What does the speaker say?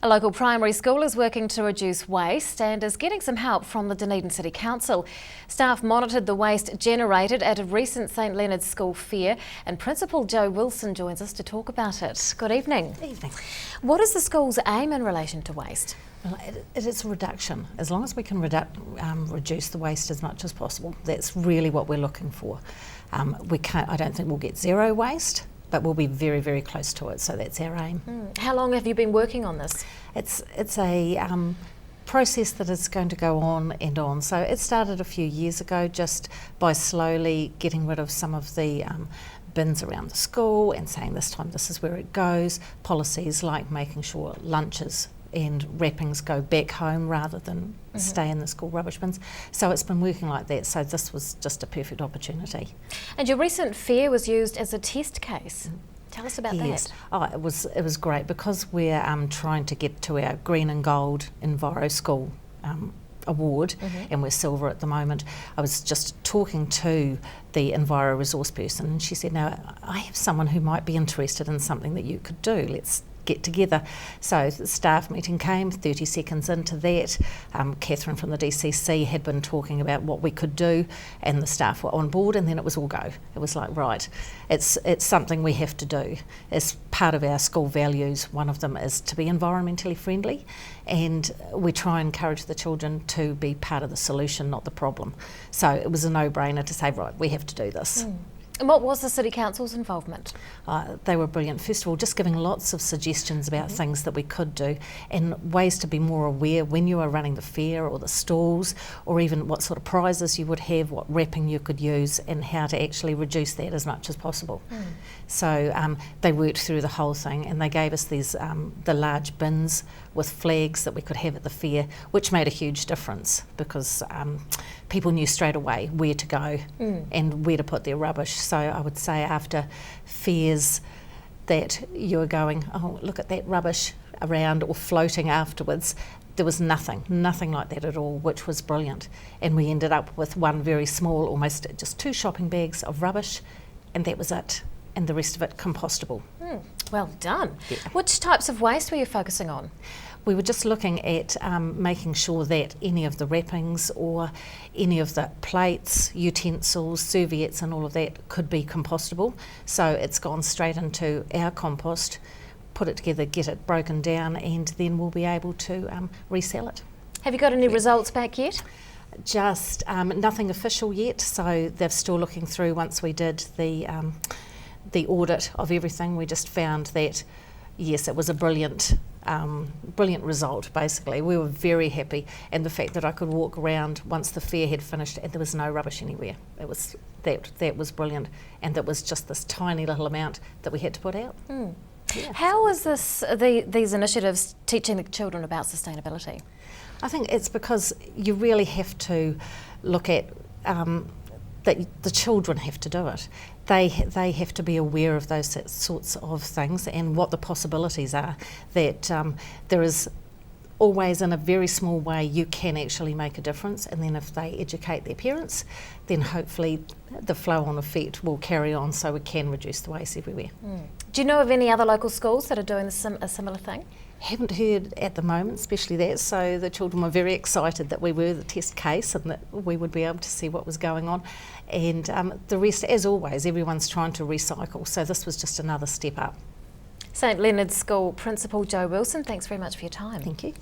A local primary school is working to reduce waste and is getting some help from the Dunedin City Council. Staff monitored the waste generated at a recent St Leonards School fair, and Principal Jo Wilson joins us to talk about it. Good evening. Good evening. What is the school's aim in relation to waste? Well, it is a reduction. As long as we can reduce the waste as much as possible, that's really what we're looking for. I don't think we'll get zero waste, but we'll be very, very close to it, so that's our aim. How long have you been working on this? It's a process that is going to go on and on. So it started a few years ago just by slowly getting rid of some of the bins around the school and saying this time this is where it goes. Policies like making sure lunches and wrappings go back home rather than stay in the school rubbish bins. So it's been working like that, so this was just a perfect opportunity. And your recent fair was used as a test case. Tell us about that. Oh, it was great because we're trying to get to our green and gold Enviro School award, and we're silver at the moment. I was just talking to the Enviro resource person, and she said, "Now I have someone who might be interested in something that you could do. Let's get together." So the staff meeting came, 30 seconds into that, Catherine from the DCC had been talking about what we could do, and the staff were on board, and then it was all go. It was like, right, it's something we have to do. As part of our school values, one of them is to be environmentally friendly, and we try and encourage the children to be part of the solution, not the problem. So it was a no-brainer to say, right, we have to do this. And what was the City Council's involvement? They were brilliant. First of all, just giving lots of suggestions about things that we could do and ways to be more aware when you are running the fair or the stalls, or even what sort of prizes you would have, what wrapping you could use, and how to actually reduce that as much as possible. So they worked through the whole thing, and they gave us these the large bins with flags that we could have at the fair, which made a huge difference because people knew straight away where to go and where to put their rubbish. So I would say after fairs that you were going, oh, look at that rubbish around or floating afterwards, there was nothing like that at all, which was brilliant. And we ended up with one very small, almost just 2 shopping bags of rubbish, and that was it. And the rest of it compostable. Well done. Yeah. Which types of waste were you focusing on? We were just looking at making sure that any of the wrappings or any of the plates, utensils, serviettes and all of that could be compostable. So it's gone straight into our compost, put it together, get it broken down, and then we'll be able to resell it. Have you got any results back yet? Just nothing official yet, so they're still looking through. Once we did the audit of everything, we just found that yes, it was a brilliant result. Basically, we were very happy, and the fact that I could walk around once the fair had finished and there was no rubbish anywhere, it was that was brilliant, and that was just this tiny little amount that we had to put out. Yeah. How is these initiatives teaching the children about sustainability? I think it's because you really have to look at that the children have to do it. They have to be aware of those sorts of things and what the possibilities are, that there is always, in a very small way, you can actually make a difference, and then if they educate their parents, then hopefully the flow-on effect will carry on, so we can reduce the waste everywhere. Do you know of any other local schools that are doing a similar thing? Haven't heard at the moment, especially that, so the children were very excited that we were the test case and that we would be able to see what was going on. And the rest, as always, everyone's trying to recycle, so this was just another step up. St Leonards School Principal Jo Wilson, thanks very much for your time. Thank you.